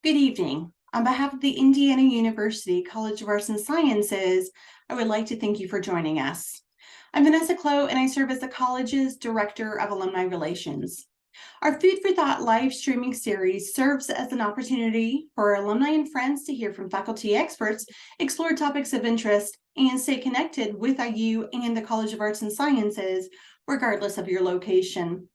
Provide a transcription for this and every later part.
Good evening. On behalf of the Indiana University College of Arts and Sciences, I would like to thank you for joining us. I'm Vanessa Clow, and I serve as the college's Director of Alumni Relations. Our Food for Thought live streaming series serves as an opportunity for our alumni and friends to hear from faculty experts, explore topics of interest, and stay connected with IU and the College of Arts and Sciences, regardless of your location.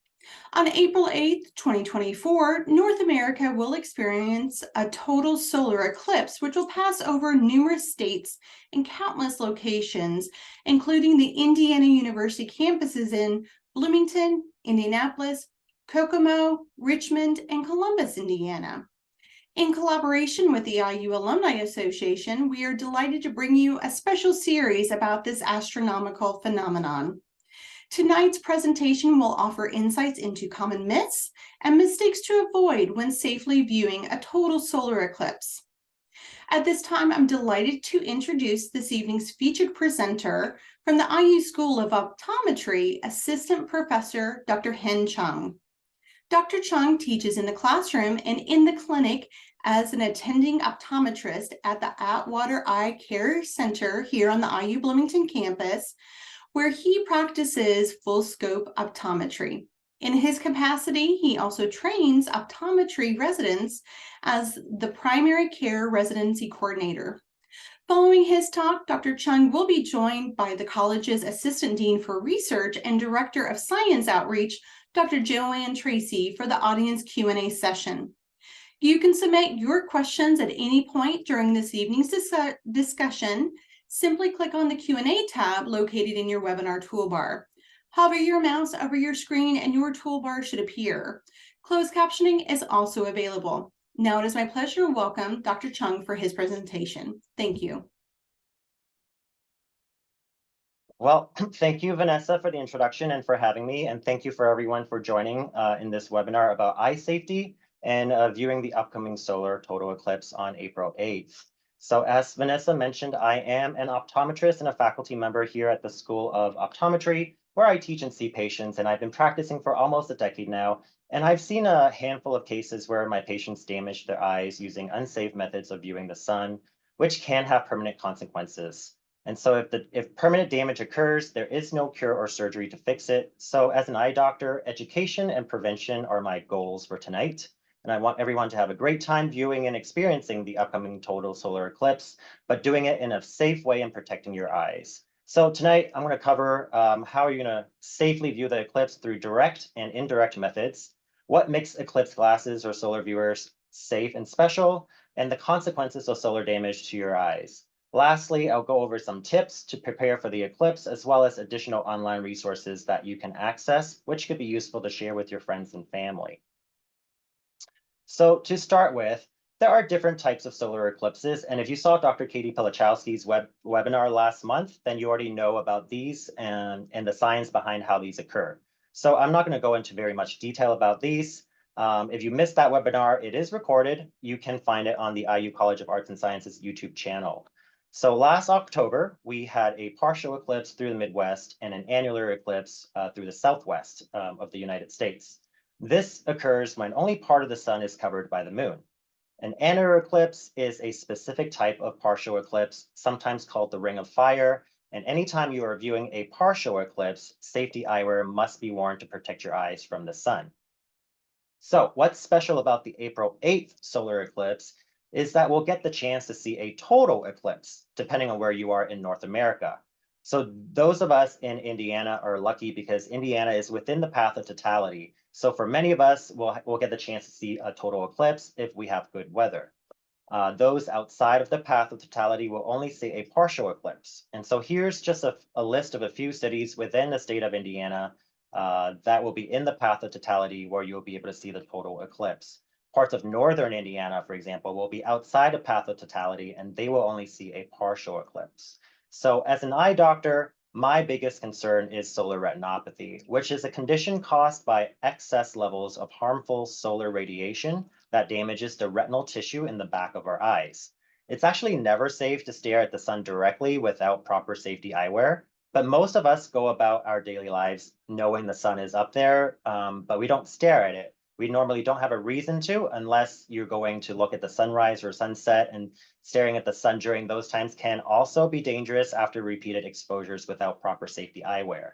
On April 8th, 2024, North America will experience a total solar eclipse, which will pass over numerous states and countless locations, including the Indiana University campuses in Bloomington, Indianapolis, Kokomo, Richmond, and Columbus, Indiana. In collaboration with the IU Alumni Association, we are delighted to bring you a special series about this astronomical phenomenon. Tonight's presentation will offer insights into common myths and mistakes to avoid when safely viewing a total solar eclipse. At this time, I'm delighted to introduce this evening's featured presenter from the IU School of Optometry, Assistant Professor Dr. Cheung. Dr. Cheung teaches in the classroom and in the clinic as an attending optometrist at the Atwater Eye Care Center here on the IU Bloomington campus, where he practices full scope optometry. In his capacity, he also trains optometry residents as the primary care residency coordinator. Following his talk, Dr. Cheung will be joined by the college's Assistant Dean for Research and Director of Science Outreach, Dr. Joanne Tracy, for the audience Q&A session. You can submit your questions at any point during this evening's discussion. Simply click on the Q&A tab located in your webinar toolbar. Hover your mouse over your screen and your toolbar should appear. Closed captioning is also available. Now it is my pleasure to welcome Dr. Cheung for his presentation. Thank you. Well, thank you, Vanessa, for the introduction and for having me. And thank you for everyone for joining in this webinar about eye safety and viewing the upcoming solar total eclipse on April 8th. So as Vanessa mentioned, I am an optometrist and a faculty member here at the School of Optometry, where I teach and see patients, and I've been practicing for almost a decade now. And I've seen a handful of cases where my patients damage their eyes using unsafe methods of viewing the sun, which can have permanent consequences. And so if permanent damage occurs, there is no cure or surgery to fix it. So as an eye doctor, education and prevention are my goals for tonight. And I want everyone to have a great time viewing and experiencing the upcoming total solar eclipse, but doing it in a safe way and protecting your eyes. So tonight, I'm going to cover how you're going to safely view the eclipse through direct and indirect methods, what makes eclipse glasses or solar viewers safe and special, and the consequences of solar damage to your eyes. Lastly, I'll go over some tips to prepare for the eclipse, as well as additional online resources that you can access, which could be useful to share with your friends and family. So to start with, there are different types of solar eclipses. And if you saw Dr. Katie Pilichowski's webinar last month, then you already know about these and the science behind how these occur. So I'm not going to go into very much detail about these. If you missed that webinar, it is recorded. You can find it on the IU College of Arts and Sciences YouTube channel. So last October, we had a partial eclipse through the Midwest and an annular eclipse through the Southwest of the United States. This occurs when only part of the sun is covered by the moon. An annular eclipse is a specific type of partial eclipse, sometimes called the ring of fire. And anytime you are viewing a partial eclipse, safety eyewear must be worn to protect your eyes from the sun. So what's special about the April 8th solar eclipse is that we'll get the chance to see a total eclipse, depending on where you are in North America. So those of us in Indiana are lucky because Indiana is within the path of totality. So for many of us, we'll get the chance to see a total eclipse if we have good weather. Those outside of the path of totality will only see a partial eclipse. And so here's just a list of a few cities within the state of Indiana that will be in the path of totality where you'll be able to see the total eclipse. Parts of northern Indiana, for example, will be outside of path of totality, and they will only see a partial eclipse. So as an eye doctor, my biggest concern is solar retinopathy, which is a condition caused by excess levels of harmful solar radiation that damages the retinal tissue in the back of our eyes. It's actually never safe to stare at the sun directly without proper safety eyewear, but most of us go about our daily lives knowing the sun is up there, but we don't stare at it. We normally don't have a reason to unless you're going to look at the sunrise or sunset, and staring at the sun during those times can also be dangerous after repeated exposures without proper safety eyewear.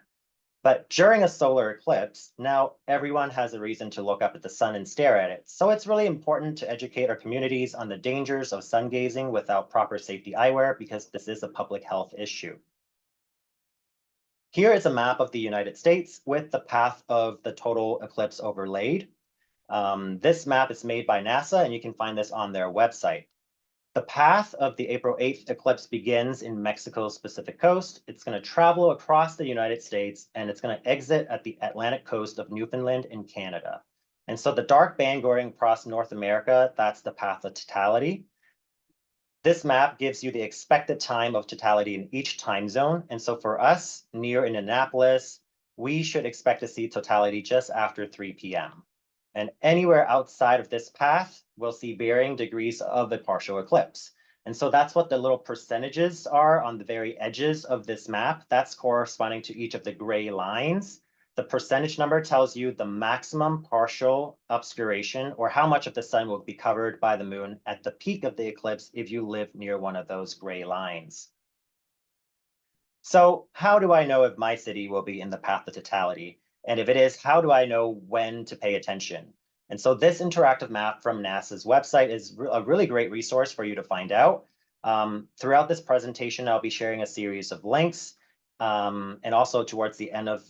But during a solar eclipse, now everyone has a reason to look up at the sun and stare at it. So it's really important to educate our communities on the dangers of sun gazing without proper safety eyewear, because this is a public health issue. Here is a map of the United States with the path of the total eclipse overlaid. This map is made by NASA, and you can find this on their website. The path of the April 8th eclipse begins in Mexico's Pacific coast. It's going to travel across the United States, and it's going to exit at the Atlantic coast of Newfoundland in Canada. And so the dark band going across North America, that's the path of totality. This map gives you the expected time of totality in each time zone. And so for us near Indianapolis, we should expect to see totality just after 3 p.m. And anywhere outside of this path, we'll see varying degrees of a partial eclipse. And so that's what the little percentages are on the very edges of this map. That's corresponding to each of the gray lines. The percentage number tells you the maximum partial obscuration, or how much of the sun will be covered by the moon at the peak of the eclipse if you live near one of those gray lines. So how do I know if my city will be in the path of totality? And if it is, how do I know when to pay attention? And so this interactive map from NASA's website is a really great resource for you to find out. Throughout this presentation, I'll be sharing a series of links, and also towards the end of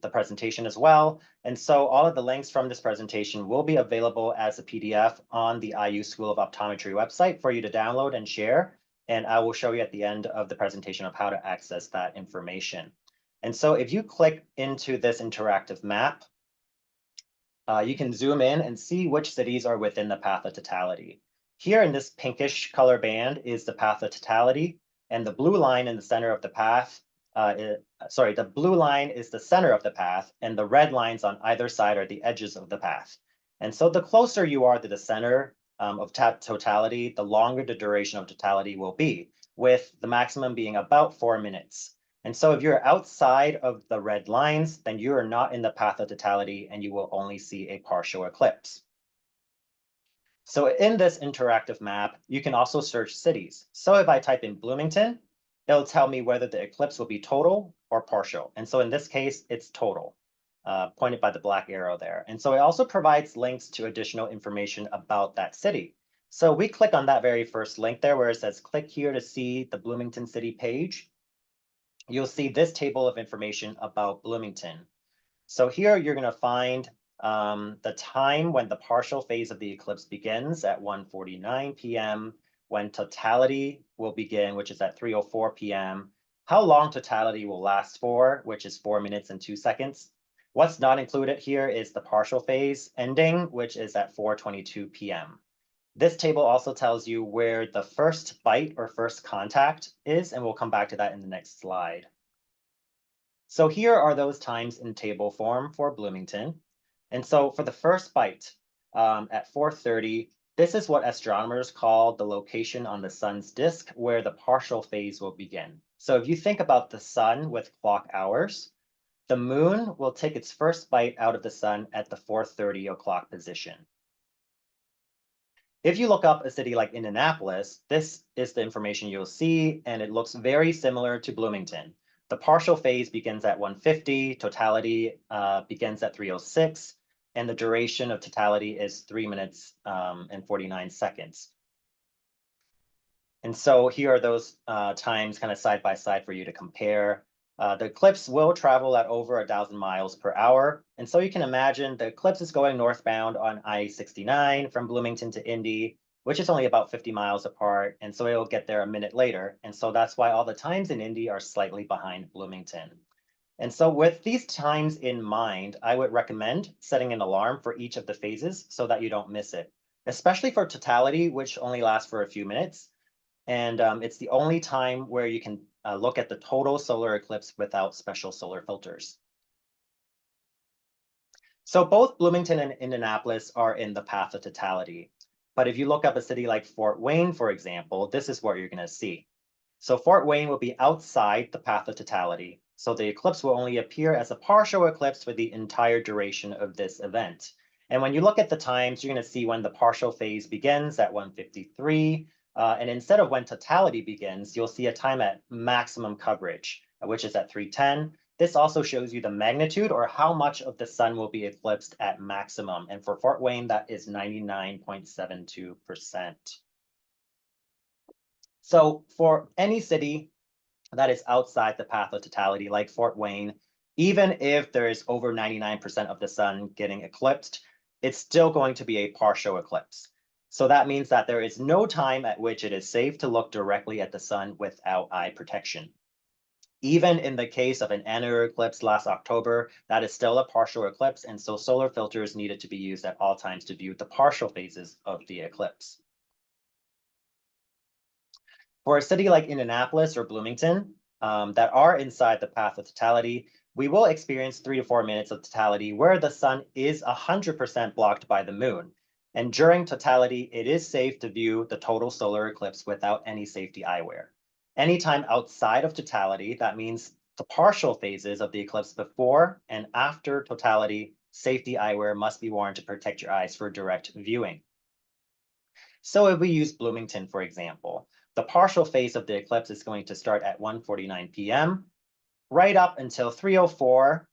the presentation as well. And so all of the links from this presentation will be available as a PDF on the IU School of Optometry website for you to download and share. And I will show you at the end of the presentation of how to access that information. And so if you click into this interactive map, you can zoom in and see which cities are within the path of totality. Here in this pinkish color band is the path of totality, and the blue line in the center of the path, the blue line is the center of the path, and the red lines on either side are the edges of the path. And so the closer you are to the center of totality, the longer the duration of totality will be, with the maximum being about 4 minutes. And so if you're outside of the red lines, then you are not in the path of totality, and you will only see a partial eclipse. So in this interactive map, you can also search cities. So if I type in Bloomington, it'll tell me whether the eclipse will be total or partial. And so in this case, it's total, pointed by the black arrow there. And so it also provides links to additional information about that city. So we click on that very first link there where it says, click here to see the Bloomington City page. You'll see this table of information about Bloomington. So here you're going to find the time when the partial phase of the eclipse begins at 1:49 p.m., when totality will begin, which is at 3:04 p.m., how long totality will last for, which is 4 minutes and 2 seconds. What's not included here is the partial phase ending, which is at 4:22 p.m. This table also tells you where the first bite or first contact is, and we'll come back to that in the next slide. So here are those times in table form for Bloomington. And so for the first bite at 4:30, this is what astronomers call the location on the sun's disk where the partial phase will begin. So if you think about the sun with clock hours, the moon will take its first bite out of the sun at the 4:30 o'clock position. If you look up a city like Indianapolis, this is the information you'll see, and it looks very similar to Bloomington. The partial phase begins at 1:50, totality begins at 3:06, and the duration of totality is 3 minutes and 49 seconds. And so here are those times kind of side by side for you to compare. The eclipse will travel at over 1,000 miles per hour. And so you can imagine the eclipse is going northbound on I-69 from Bloomington to Indy, which is only about 50 miles apart. And so it'll get there a minute later. And so that's why all the times in Indy are slightly behind Bloomington. And so with these times in mind, I would recommend setting an alarm for each of the phases so that you don't miss it, especially for totality, which only lasts for a few minutes. And it's the only time where you can look at the total solar eclipse without special solar filters. So both Bloomington and Indianapolis are in the path of totality. But if you look up a city like Fort Wayne, for example, this is what you're going to see. So Fort Wayne will be outside the path of totality. So the eclipse will only appear as a partial eclipse for the entire duration of this event. And when you look at the times, you're going to see when the partial phase begins at 1:53. And instead of when totality begins, you'll see a time at maximum coverage, which is at 3:10. This also shows you the magnitude or how much of the sun will be eclipsed at maximum. And for Fort Wayne, that is 99.72%. So for any city that is outside the path of totality, like Fort Wayne, even if there is over 99% of the sun getting eclipsed, it's still going to be a partial eclipse. So that means that there is no time at which it is safe to look directly at the sun without eye protection. Even in the case of an annular eclipse last October, that is still a partial eclipse, and so solar filters needed to be used at all times to view the partial phases of the eclipse. For a city like Indianapolis or Bloomington that are inside the path of totality, we will experience 3 to 4 minutes of totality where the sun is 100% blocked by the moon. And during totality, it is safe to view the total solar eclipse without any safety eyewear. Anytime outside of totality, that means the partial phases of the eclipse before and after totality, safety eyewear must be worn to protect your eyes for direct viewing. So if we use Bloomington, for example, the partial phase of the eclipse is going to start at 1:49 p.m. Right up until 3:04,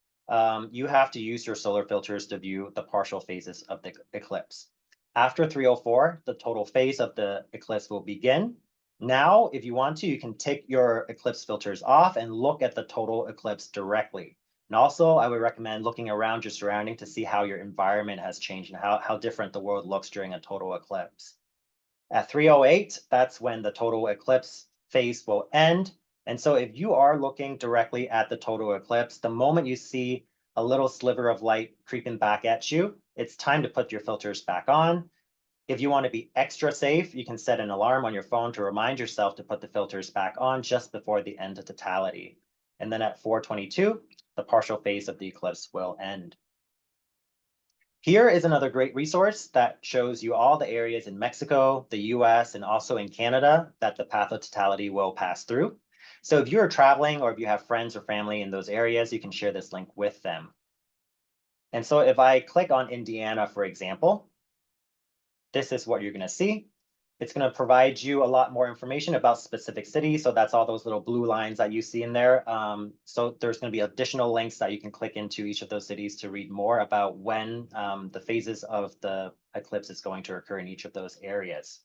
you have to use your solar filters to view the partial phases of the eclipse. After 3:04, the total phase of the eclipse will begin. Now, if you want to, you can take your eclipse filters off and look at the total eclipse directly. And also, I would recommend looking around your surrounding to see how your environment has changed and how different the world looks during a total eclipse. At 3:08, that's when the total eclipse phase will end. And so if you are looking directly at the total eclipse, the moment you see a little sliver of light creeping back at you, it's time to put your filters back on. If you want to be extra safe, you can set an alarm on your phone to remind yourself to put the filters back on just before the end of totality. And then at 4:22, the partial phase of the eclipse will end. Here is another great resource that shows you all the areas in Mexico, the US, and also in Canada that the path of totality will pass through. So if you're traveling or if you have friends or family in those areas, you can share this link with them. And so if I click on Indiana, for example, this is what you're going to see. It's going to provide you a lot more information about specific cities. So that's all those little blue lines that you see in there. So there's going to be additional links that you can click into each of those cities to read more about when the phases of the eclipse is going to occur in each of those areas.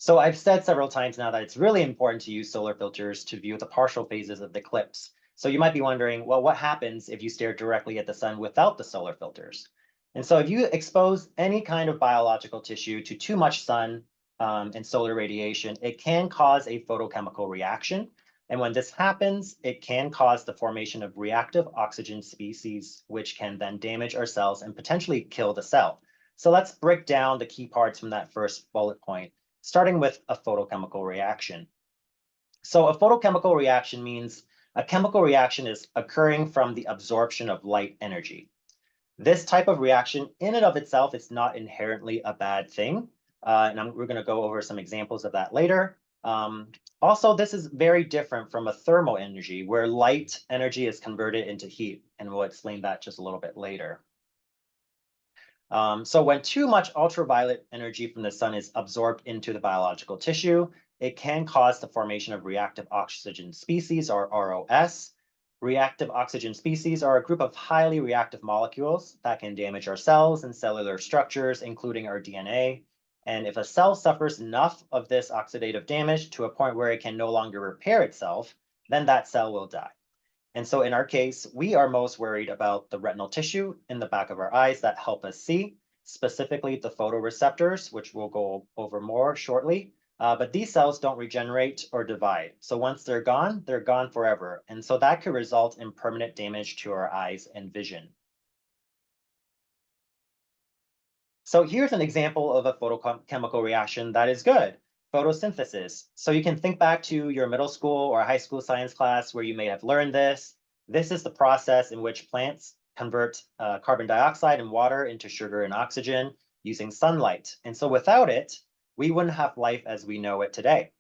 So I've said several times now that it's really important to use solar filters to view the partial phases of the eclipse. So you might be wondering, well, what happens if you stare directly at the sun without the solar filters? And so if you expose any kind of biological tissue to too much sun and solar radiation, it can cause a photochemical reaction. And when this happens, it can cause the formation of reactive oxygen species, which can then damage our cells and potentially kill the cell. So let's break down the key parts from that first bullet point, starting with a photochemical reaction. So a photochemical reaction means a chemical reaction is occurring from the absorption of light energy. This type of reaction in and of itself is not inherently a bad thing. We're going to go over some examples of that later. Also, this is very different from a thermal energy where light energy is converted into heat, and we'll explain that just a little bit later. So when too much ultraviolet energy from the sun is absorbed into the biological tissue, it can cause the formation of reactive oxygen species, or ROS. Reactive oxygen species are a group of highly reactive molecules that can damage our cells and cellular structures, including our DNA. And if a cell suffers enough of this oxidative damage to a point where it can no longer repair itself, then that cell will die. And so in our case, we are most worried about the retinal tissue in the back of our eyes that help us see, specifically the photoreceptors, which we'll go over more shortly. But these cells don't regenerate or divide. So once they're gone forever. And so that could result in permanent damage to our eyes and vision. So here's an example of a photochemical reaction that is good, photosynthesis. So you can think back to your middle school or high school science class where you may have learned this. This is the process in which plants convert carbon dioxide and water into sugar and oxygen using sunlight. And so without it, we wouldn't have life as we know it today.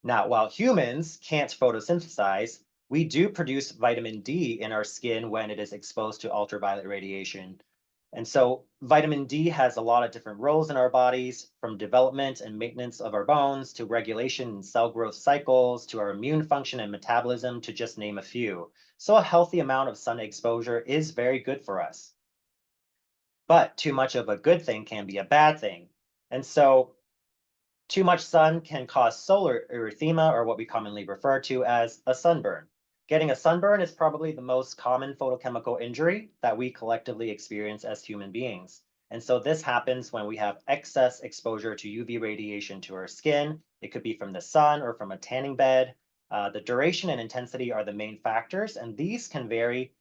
Now, while humans can't photosynthesize, we do produce vitamin D in our skin when it is exposed to ultraviolet radiation. And so vitamin D has a lot of different roles in our bodies, from development and maintenance of our bones to regulation and cell growth cycles to our immune function and metabolism, to just name a few. So a healthy amount of sun exposure is very good for us. But too much of a good thing can be a bad thing. And so too much sun can cause solar erythema, or what we commonly refer to as a sunburn. Getting a sunburn is probably the most common photochemical injury that we collectively experience as human beings. And so this happens when we have excess exposure to UV radiation to our skin. It could be from the sun or from a tanning bed. The duration and intensity are the main factors, and these can vary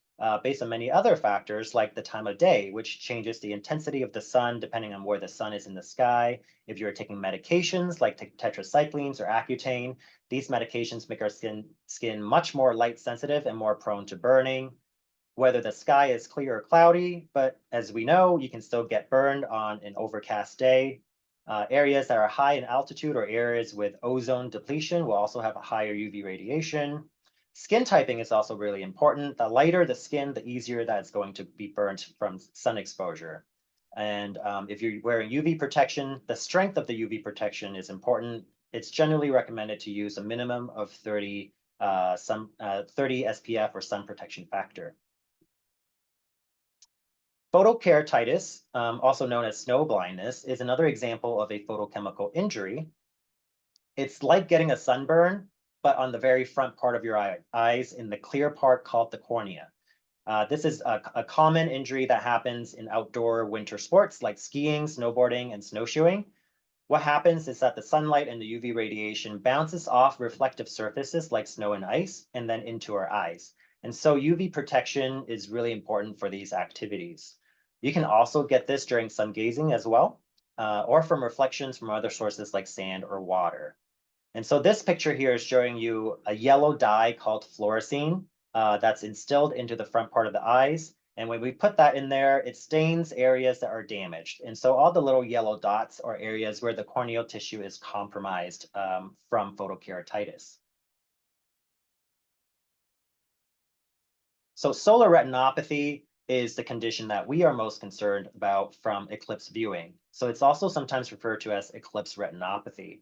based on many other factors, like the time of day, which changes the intensity of the sun depending on where the sun is in the sky. If you're taking medications like tetracyclines or Accutane, these medications make our skin much more light sensitive and more prone to burning. Whether the sky is clear or cloudy, but as we know, you can still get burned on an overcast day. Areas that are high in altitude or areas with ozone depletion will also have a higher UV radiation. Skin typing is also really important. The lighter the skin, the easier that it's going to be burnt from sun exposure. And if you're wearing UV protection, the strength of the UV protection is important. It's generally recommended to use a minimum of 30 SPF or sun protection factor. Photokeratitis, also known as snow blindness, is another example of a photochemical injury. It's like getting a sunburn, but on the very front part of your eyes in the clear part called the cornea. This is a common injury that happens in outdoor winter sports like skiing, snowboarding, and snowshoeing. What happens is that the sunlight and the UV radiation bounces off reflective surfaces like snow and ice and then into our eyes. And so UV protection is really important for these activities. You can also get this during sun gazing as well, or from reflections from other sources like sand or water. And so this picture here is showing you a yellow dye called fluorescein that's instilled into the front part of the eyes. And when we put that in there, it stains areas that are damaged. And so all the little yellow dots are areas where the corneal tissue is compromised from photokeratitis. So solar retinopathy is the condition that we are most concerned about from eclipse viewing. So it's also sometimes referred to as eclipse retinopathy.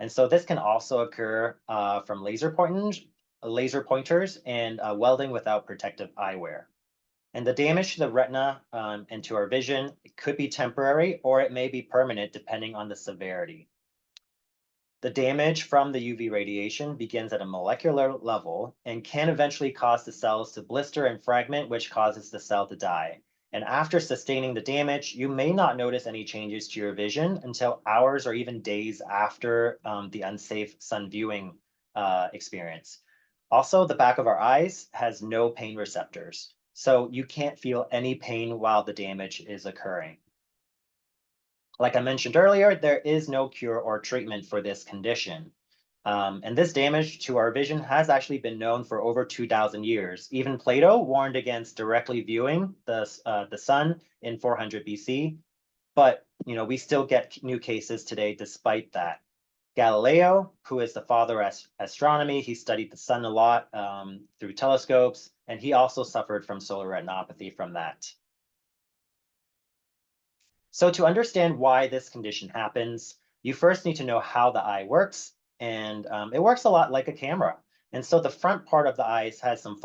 And so this can also occur from laser pointers and welding without protective eyewear. And the damage to the retina and to our vision, it could be temporary or it may be permanent depending on the severity. The damage from the UV radiation begins at a molecular level and can eventually cause the cells to blister and fragment, which causes the cell to die. And after sustaining the damage, you may not notice any changes to your vision until hours or even days after the unsafe sun viewing experience. Also, the back of our eyes has no pain receptors, so you can't feel any pain while the damage is occurring. Like I mentioned earlier, there is no cure or treatment for this condition. And this damage to our vision has actually been known for over 2,000 years. Even Plato warned against directly viewing the sun in 400 BC, but we still get new cases today despite that. Galileo, who is the father of astronomy, he studied the sun a lot through telescopes, and he also suffered from solar retinopathy from that. So to understand why this condition happens, you first need to know how the eye works, and it works a lot like a camera. And so the front part of the eyes has some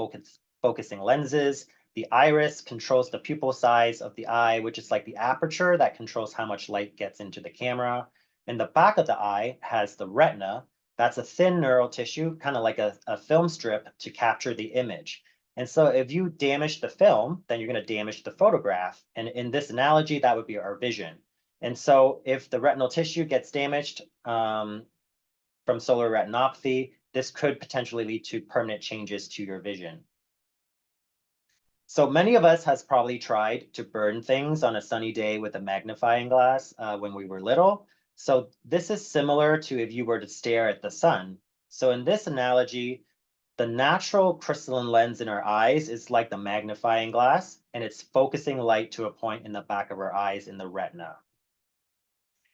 focusing lenses. The iris controls the pupil size of the eye, which is like the aperture that controls how much light gets into the camera. And the back of the eye has the retina. That's a thin neural tissue, kind of like a film strip to capture the image. And so if you damage the film, then you're going to damage the photograph. And in this analogy, that would be our vision. And so if the retinal tissue gets damaged from solar retinopathy, this could potentially lead to permanent changes to your vision. So many of us has probably tried to burn things on a sunny day with a magnifying glass when we were little. So this is similar to if you were to stare at the sun. So in this analogy, the natural crystalline lens in our eyes is like the magnifying glass, and it's focusing light to a point in the back of our eyes in the retina.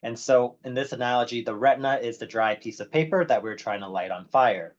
And so in this analogy, the retina is the dry piece of paper that we're trying to light on fire.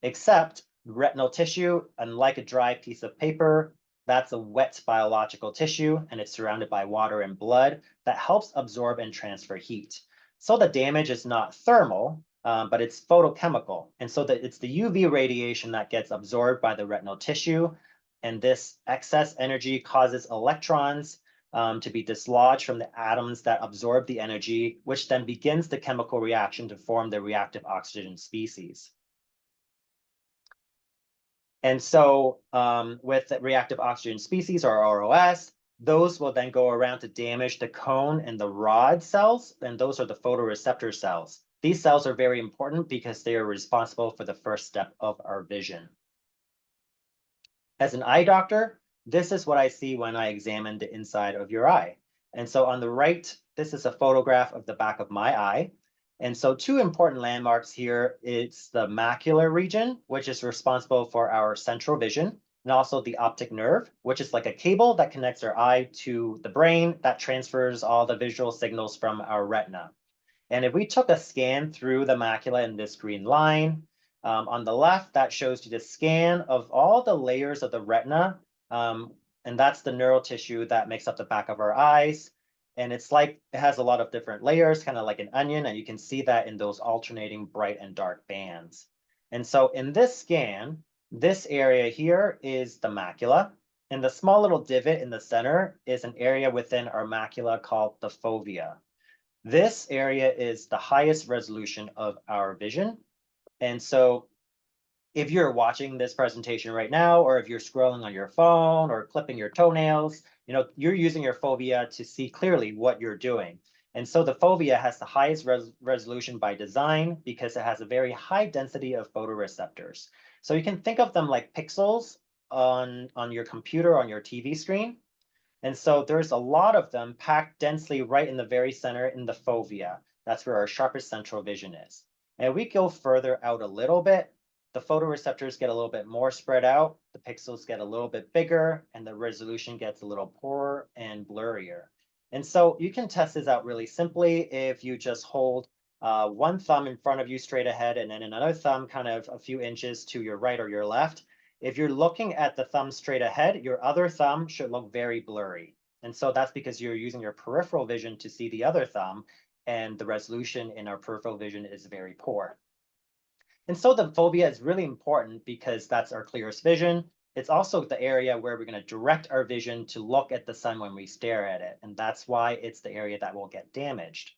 Except Retinal tissue, unlike a dry piece of paper, that's a wet biological tissue, and it's surrounded by water and blood that helps absorb and transfer heat. So the damage is not thermal, but it's photochemical. And so that it's the UV radiation that gets absorbed by the retinal tissue. And this excess energy causes electrons to be dislodged from the atoms that absorb the energy, which then begins the chemical reaction to form the reactive oxygen species. And so with reactive oxygen species, or ROS, those will then go around to damage the cone and the rod cells, and those are the photoreceptor cells. These cells are very important because they are responsible for the first step of our vision. As an eye doctor, this is what I see when I examine the inside of your eye. And so on the right, this is a photograph of the back of my eye. And so two important landmarks here, it's the macular region, which is responsible for our central vision, and also the optic nerve, which is like a cable that connects our eye to the brain that transfers all the visual signals from our retina. And if we took a scan through the macula in this green line, on the left, that shows you the scan of all the layers of the retina. And that's the neural tissue that makes up the back of our eyes. And it's like it has a lot of different layers, kind of like an onion. And you can see that in those alternating bright and dark bands. And so in this scan, this area here is the macula. And the small little divot in the center is an area within our macula called the fovea. This area is the highest resolution of our vision. And so if you're watching this presentation right now, or if you're scrolling on your phone or clipping your toenails, you're using your fovea to see clearly what you're doing. And so the fovea has the highest resolution by design because it has a very high density of photoreceptors. So you can think of them like pixels on your computer, on your TV screen. And so there's a lot of them packed densely right in the very center in the fovea. That's where our sharpest central vision is. And if we go further out a little bit, the photoreceptors get a little bit more spread out, the pixels get a little bit bigger, and the resolution gets a little poorer and blurrier. And so you can test this out really simply if you just hold one thumb in front of you straight ahead and then another thumb kind of a few inches to your right or your left. If you're looking at the thumb straight ahead, your other thumb should look very blurry. And so that's because you're using your peripheral vision to see the other thumb, and the resolution in our peripheral vision is very poor. And so the fovea is really important because that's our clearest vision. It's also the area where we're going to direct our vision to look at the sun when we stare at it. And that's why it's the area that will get damaged.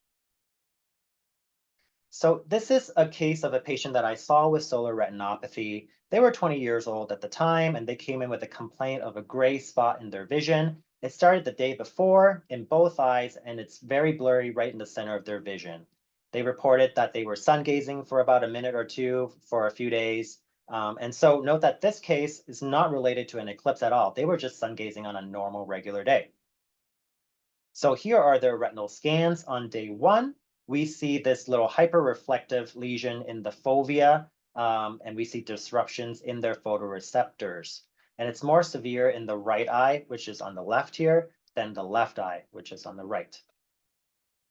So this is a case of a patient that I saw with solar retinopathy. They were 20 years old at the time, and they came in with a complaint of a gray spot in their vision. It started the day before in both eyes, and it's very blurry right in the center of their vision. They reported that they were sun gazing for about a minute or two for a few days. And so note that this case is not related to an eclipse at all. They were just sun gazing on a normal, regular day. So here are their retinal scans on day one. We see this little hyperreflective lesion in the fovea, and we see disruptions in their photoreceptors. And it's more severe in the right eye, which is on the left here, than the left eye, which is on the right.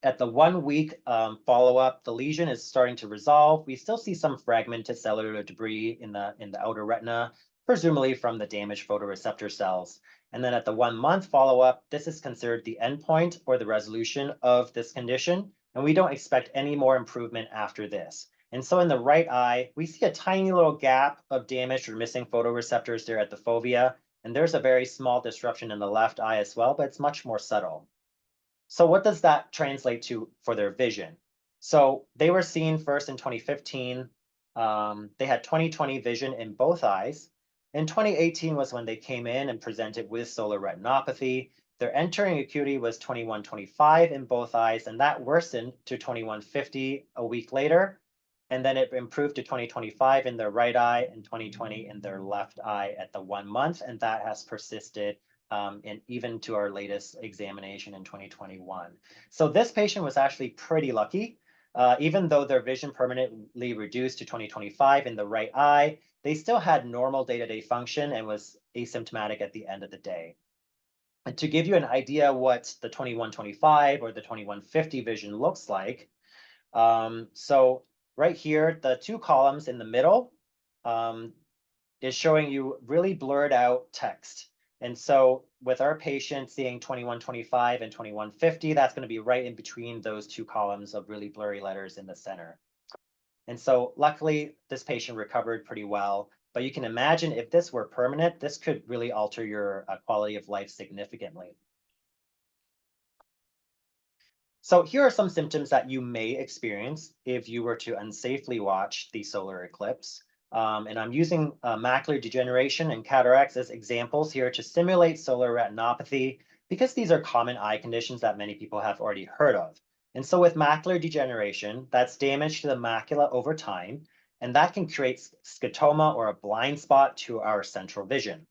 At the 1 week follow-up, the lesion is starting to resolve. We still see some fragmented cellular debris in the outer retina, presumably from the damaged photoreceptor cells. And then at the 1 month follow-up, this is considered the endpoint or the resolution of this condition. And we don't expect any more improvement after this. And so in the right eye, we see a tiny little gap of damaged or missing photoreceptors there at the fovea. And there's a very small disruption in the left eye as well, but it's much more subtle. So what does that translate to for their vision? So they were seen first in 2015. They had 20/20 vision in both eyes. In 2018 was when they came in and presented with solar retinopathy. Their entering acuity was 21/25 in both eyes, and that worsened to 21/50 a week later. And then it improved to 20/25 in their right eye and 20/20 in their left eye at the 1 month, and that has persisted and even to our latest examination in 2021. So this patient was actually pretty lucky. Even though their vision permanently reduced to 20/25 in the right eye, they still had normal day-to-day function and was asymptomatic at the end of the day. And to give you an idea what the 21/25 or the 21/50 vision looks like, so right here, the two columns in the middle, is showing you really blurred out text. And so with our patient seeing 2125 and 2150, that's going to be right in between those two columns of really blurry letters in the center. And so luckily, this patient recovered pretty well. But you can imagine if this were permanent, this could really alter your quality of life significantly. So here are some symptoms that you may experience if you were to unsafely watch the solar eclipse. And I'm using macular degeneration and cataracts as examples here to simulate solar retinopathy because these are common eye conditions that many people have already heard of. And so with macular degeneration, that's damage to the macula over time, and that can create scotoma or a blind spot to our central vision.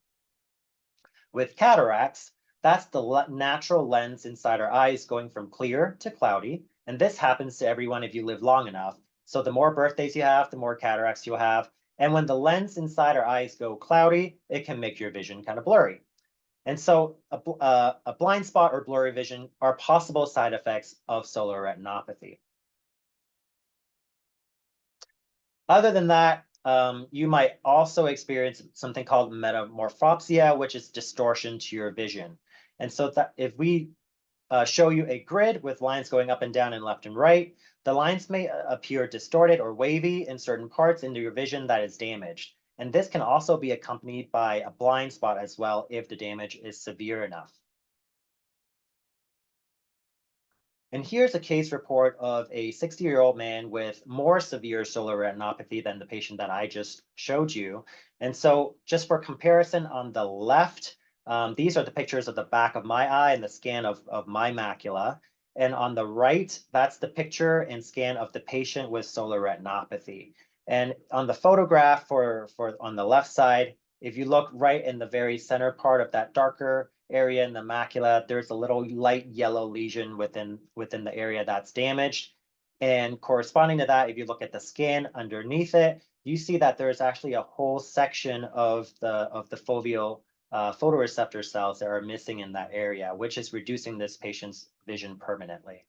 With cataracts, that's the natural lens inside our eyes going from clear to cloudy. And this happens to everyone if you live long enough. So the more birthdays you have, the more cataracts you'll have. And when the lens inside our eyes go cloudy, it can make your vision kind of blurry. And so a blind spot or blurry vision are possible side effects of solar retinopathy. Other than that, you might also experience something called metamorphopsia, which is distortion to your vision. And so that if we show you a grid with lines going up and down and left and right, the lines may appear distorted or wavy in certain parts into your vision that is damaged. And this can also be accompanied by a blind spot as well if the damage is severe enough. And here's a case report of a 60-year-old man with more severe solar retinopathy than the patient that I just showed you. And so just for comparison, on the left, these are the pictures of the back of my eye and the scan of my macula. And on the right, that's the picture and scan of the patient with solar retinopathy. And on the photograph for on the left side, if you look right in the very center part of that darker area in the macula, there's a little light yellow lesion within the area that's damaged. And corresponding to that, if you look at the scan underneath it, you see that there's actually a whole section of the foveal photoreceptor cells that are missing in that area, which is reducing this patient's vision permanently.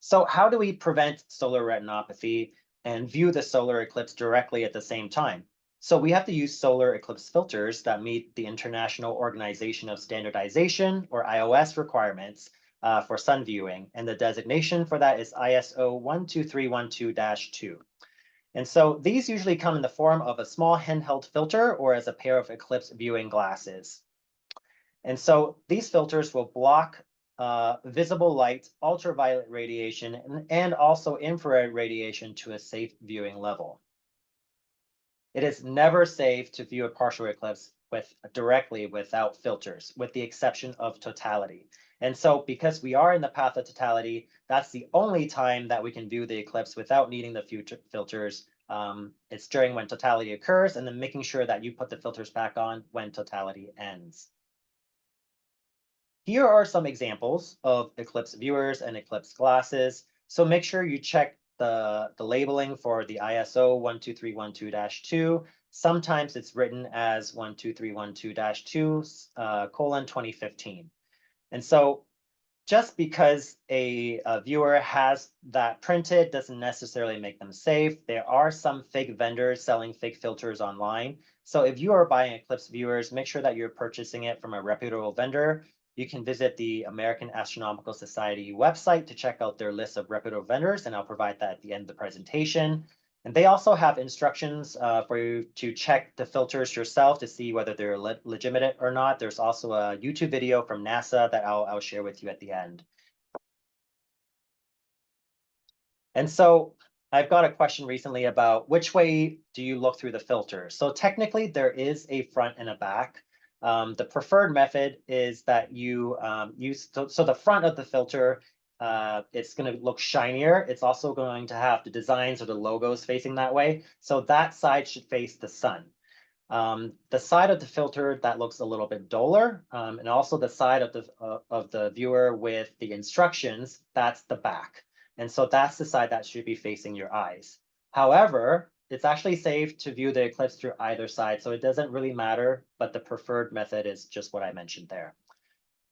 So how do we prevent solar retinopathy and view the solar eclipse directly at the same time? So we have to use solar eclipse filters that meet the International Organization of Standardization, or IOS, requirements for sun viewing. And the designation for that is ISO 12312-2. And so these usually come in the form of a small handheld filter or as a pair of eclipse viewing glasses. And so these filters will block visible light, ultraviolet radiation, and also infrared radiation to a safe viewing level. It is never safe to view a partial eclipse directly without filters, with the exception of totality. And so because we are in the path of totality, that's the only time that we can view the eclipse without needing the filters. It's during when totality occurs, and then making sure that you put the filters back on when totality ends. Here are some examples of eclipse viewers and eclipse glasses. So make sure you check the labeling for the ISO 12312-2. Sometimes it's written as 12312-2:2015. And so just because a viewer has that printed doesn't necessarily make them safe. There are some fake vendors selling fake filters online. So if you are buying Eclipse viewers, make sure that you're purchasing it from a reputable vendor. You can visit the American Astronomical Society website to check out their list of reputable vendors, and I'll provide that at the end of the presentation. And they also have instructions for you to check the filters yourself to see whether they're legitimate or not. There's also a YouTube video from NASA that I'll share with you at the end. And so I've got a question recently about which way do you look through the filter? So technically there is a front and a back. The preferred method is that you use, so the front of the filter, it's going to look shinier. It's also going to have the designs or the logos facing that way. So that side should face the sun. The side of the filter that looks a little bit duller, and also the side of the viewer with the instructions, that's the back. And so that's the side that should be facing your eyes. However, it's actually safe to view the eclipse through either side, so it doesn't really matter, but the preferred method is just what I mentioned there.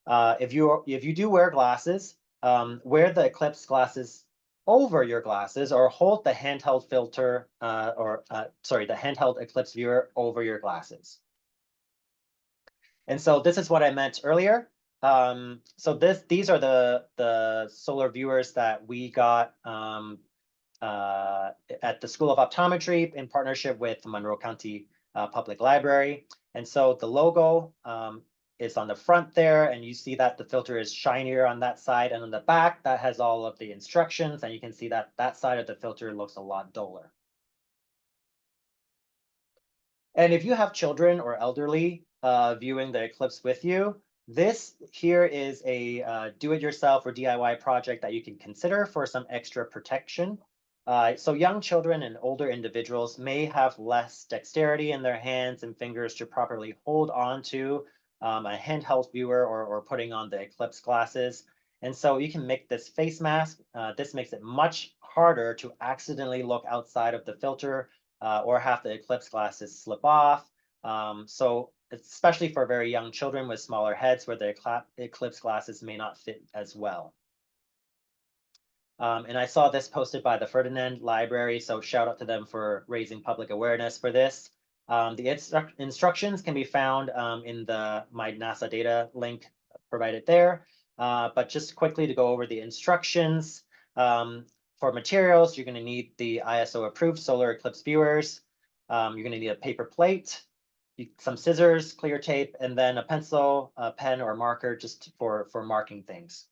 If you do wear glasses, wear the Eclipse glasses over your glasses, or hold the handheld filter, the handheld Eclipse viewer over your glasses. And so this is what I meant earlier. So these are the solar viewers that we got at the School of Optometry in partnership with Monroe County Public Library. And so the logo is on the front there, and you see that the filter is shinier on that side, and on the back that has all of the instructions, and you can see that that side of the filter looks a lot duller. And if you have children or elderly viewing the Eclipse with you, this here is a do-it-yourself or DIY project that you can consider for some extra protection. So young children and older individuals may have less dexterity in their hands and fingers to properly hold on to a handheld viewer or putting on the Eclipse glasses. And so you can make this face mask. This makes it much harder to accidentally look outside of the filter or have the Eclipse glasses slip off. So especially for very young children with smaller heads where the Eclipse glasses may not fit as well. And I saw this posted by the Ferdinand Library, so shout out to them for raising public awareness for this. The instructions can be found in the My NASA Data link provided there. But just quickly to go over the instructions. For materials, you're going to need the ISO approved solar eclipse viewers. You're going to need a paper plate, some scissors, clear tape, and then a pencil, a pen, or marker just for marking things.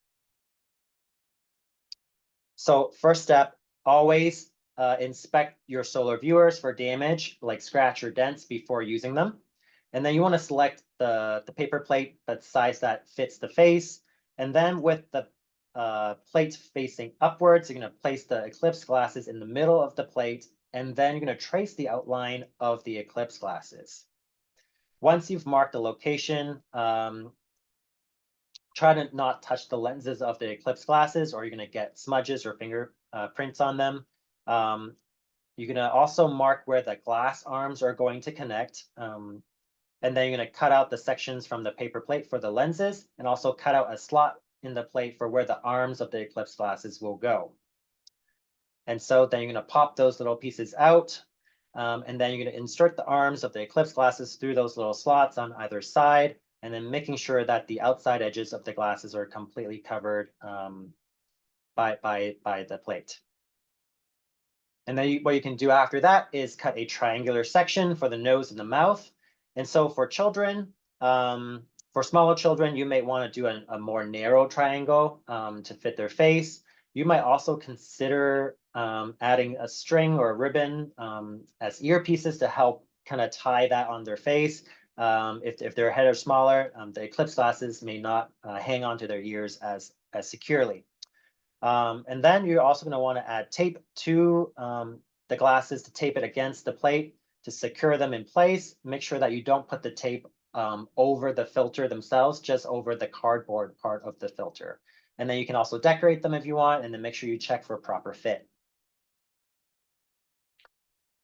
So first step, always inspect your solar viewers for damage like scratch or dents before using them. And then you want to select the paper plate that's size that fits the face. And then with the plate facing upwards, you're going to place the Eclipse glasses in the middle of the plate, and then you're going to trace the outline of the Eclipse glasses. Once you've marked the location, try to not touch the lenses of the Eclipse glasses, or you're going to get smudges or fingerprints on them. You're going to also mark where the glass arms are going to connect. And then you're going to cut out the sections from the paper plate for the lenses, and also cut out a slot in the plate for where the arms of the Eclipse glasses will go. And so then you're going to pop those little pieces out, and then you're going to insert the arms of the Eclipse glasses through those little slots on either side, and then making sure that the outside edges of the glasses are completely covered by the plate. And then what you can do after that is cut a triangular section for the nose and the mouth. And so for children, for smaller children, you may want to do a more narrow triangle to fit their face. You might also consider adding a string or a ribbon as earpieces to help kind of tie that on their face. If their head is smaller, the Eclipse glasses may not hang onto their ears as securely. And then you're also going to want to add tape to the glasses to tape it against the plate to secure them in place. Make sure that you don't put the tape over the filter themselves, just over the cardboard part of the filter. And then you can also decorate them if you want, and then make sure you check for proper fit.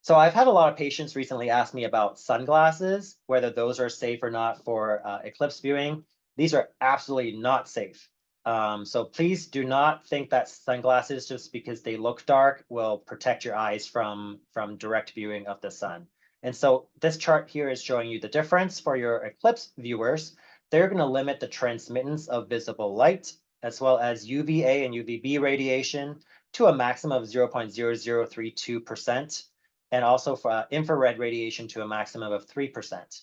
So I've had a lot of patients recently ask me about sunglasses, whether those are safe or not for eclipse viewing. These are absolutely not safe. So please do not think that sunglasses, just because they look dark, will protect your eyes from direct viewing of the sun. And so this chart here is showing you the difference for your eclipse viewers. They're going to limit the transmittance of visible light, as well as UVA and UVB radiation, to a maximum of 0.0032%, and also for infrared radiation to a maximum of 3%.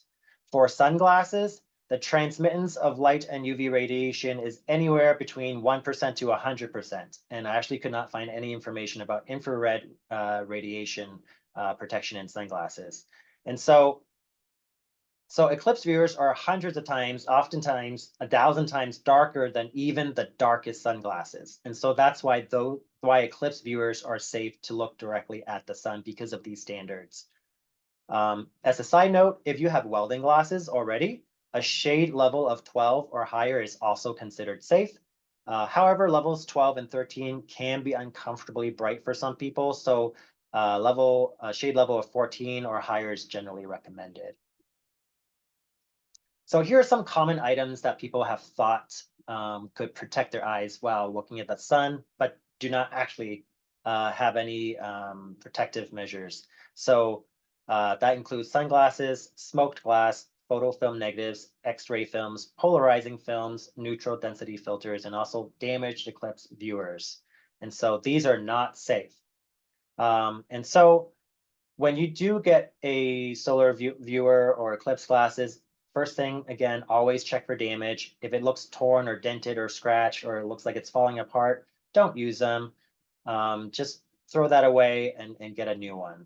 For sunglasses, the transmittance of light and UV radiation is anywhere between 1% to 100%. And I actually could not find any information about infrared radiation protection in sunglasses. And so eclipse viewers are hundreds of times, oftentimes 1,000 times darker than even the darkest sunglasses. And so that's why eclipse viewers are safe to look directly at the sun, because of these standards. As a side note, if you have welding glasses already, a shade level of 12 or higher is also considered safe. However, levels 12 and 13 can be uncomfortably bright for some people, so shade level of 14 or higher is generally recommended. So here are some common items that people have thought could protect their eyes while looking at the sun, but do not actually have any protective measures. So that includes sunglasses, smoked glass, photofilm negatives, X-ray films, polarizing films, neutral density filters, and also damaged eclipse viewers. And so these are not safe. And so when you do get a solar viewer or eclipse glasses, first thing, again, always check for damage. If it looks torn or dented or scratched, or it looks like it's falling apart, don't use them. Just throw that away and get a new one.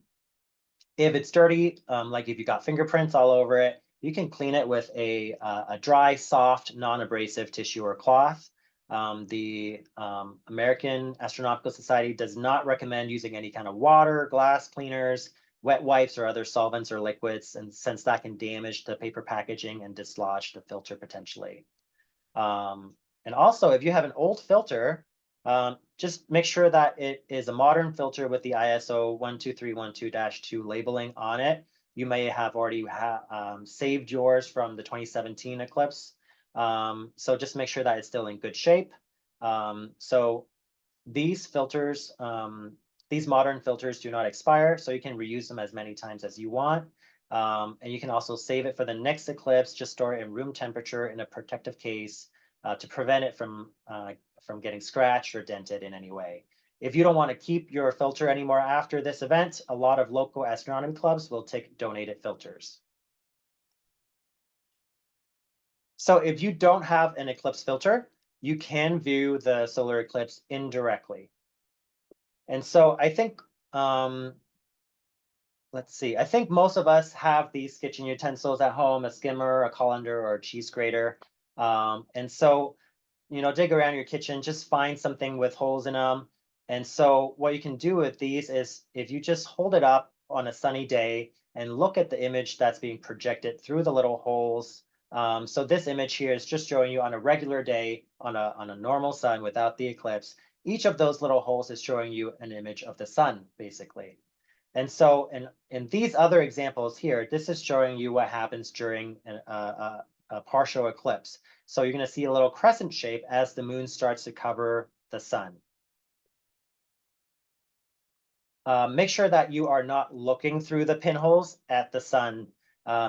If it's dirty, like if you got fingerprints all over it, you can clean it with a dry, soft, non-abrasive tissue or cloth. The American Astronomical Society does not recommend using any kind of water, glass cleaners, wet wipes, or other solvents or liquids, and since that can damage the paper packaging and dislodge the filter potentially. And also, if you have an old filter, just make sure that it is a modern filter with the ISO 12312-2 labeling on it. You may have already saved yours from the 2017 Eclipse. So just make sure that it's still in good shape. So these filters, these modern filters do not expire, so you can reuse them as many times as you want. And you can also save it for the next eclipse, just store it in room temperature in a protective case to prevent it from getting scratched or dented in any way. If you don't want to keep your filter anymore after this event, a lot of local astronomy clubs will take donated filters. So if you don't have an eclipse filter, you can view the solar eclipse indirectly. And so I think, let's see, I think most of us have these kitchen utensils at home, a skimmer, a colander, or a cheese grater. And so, dig around your kitchen, just find something with holes in them. And so what you can do with these is if you just hold it up on a sunny day and look at the image that's being projected through the little holes. So this image here is just showing you on a regular day on a normal sun without the eclipse. Each of those little holes is showing you an image of the sun, basically. And so in these other examples here, this is showing you what happens during a partial eclipse. So you're going to see a little crescent shape as the moon starts to cover the sun. Make sure that you are not looking through the pinholes at the sun.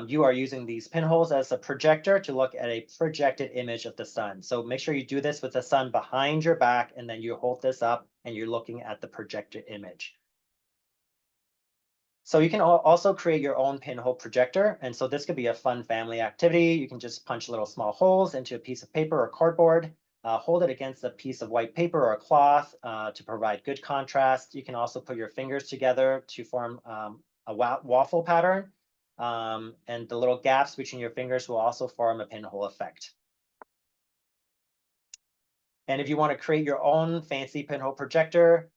You are using these pinholes as a projector to look at a projected image of the sun. So make sure you do this with the sun behind your back, and then you hold this up and you're looking at the projected image. So you can also create your own pinhole projector. And so this could be a fun family activity. You can just punch little small holes into a piece of paper or cardboard, hold it against a piece of white paper or a cloth to provide good contrast. You can also put your fingers together to form a waffle pattern. And the little gaps between your fingers will also form a pinhole effect. And if you want to create your own fancy pinhole projector,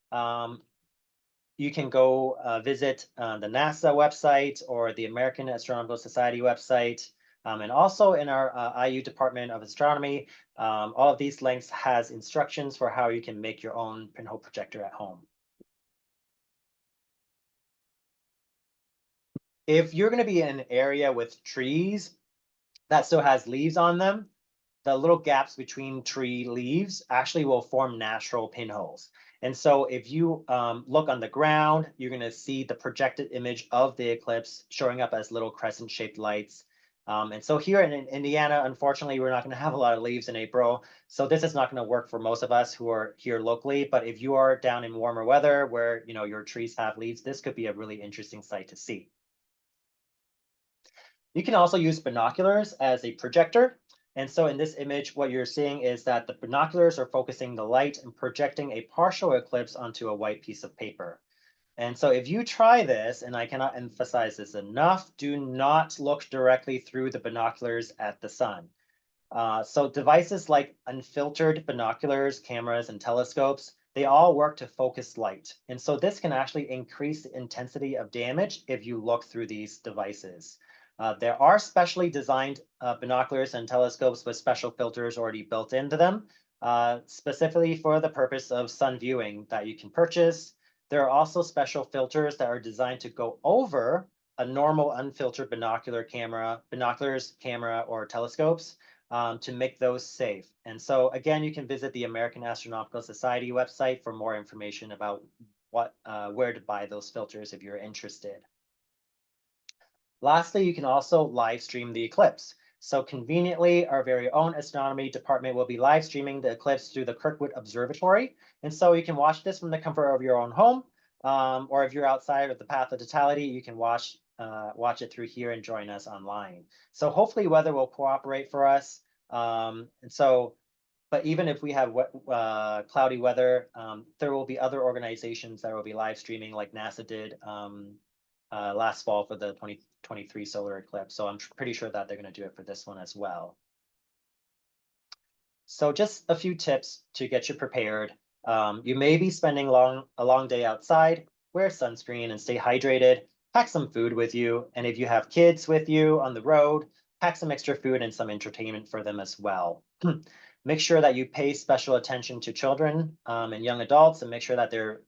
you can go visit the NASA website or the American Astronomical Society website. And also in our IU Department of Astronomy, all of these links has instructions for how you can make your own pinhole projector at home. If you're going to be in an area with trees that still has leaves on them, the little gaps between tree leaves actually will form natural pinholes. And so if you look on the ground, you're going to see the projected image of the eclipse showing up as little crescent-shaped lights. And so here in Indiana, unfortunately, we're not going to have a lot of leaves in April. So this is not going to work for most of us who are here locally. But if you are down in warmer weather where your trees have leaves, this could be a really interesting sight to see. You can also use binoculars as a projector. And so in this image, what you're seeing is that the binoculars are focusing the light and projecting a partial eclipse onto a white piece of paper. And so if you try this, and I cannot emphasize this enough, do not look directly through the binoculars at the sun. So devices like unfiltered binoculars, cameras, and telescopes, they all work to focus light. And so this can actually increase the intensity of damage if you look through these devices. There are specially designed binoculars and telescopes with special filters already built into them, specifically for the purpose of sun viewing that you can purchase. There are also special filters that are designed to go over a normal unfiltered binoculars, camera, or telescopes to make those safe. And so again, you can visit the American Astronomical Society website for more information about where to buy those filters if you're interested. Lastly, you can also live stream the eclipse. So conveniently, our very own astronomy department will be live streaming the eclipse through the Kirkwood Observatory. And so you can watch this from the comfort of your own home, or if you're outside of the path of totality, you can watch it through here and join us online. So hopefully weather will cooperate for us. But even if we have cloudy weather, there will be other organizations that will be live streaming like NASA did last fall for the 2023 solar eclipse. So I'm pretty sure that they're going to do it for this one as well. So just a few tips to get you prepared. You may be spending a long day outside. Wear sunscreen and stay hydrated. Pack some food with you. And if you have kids with you on the road, pack some extra food and some entertainment for them as well. Make sure that you pay special attention to children and young adults, and make sure that they're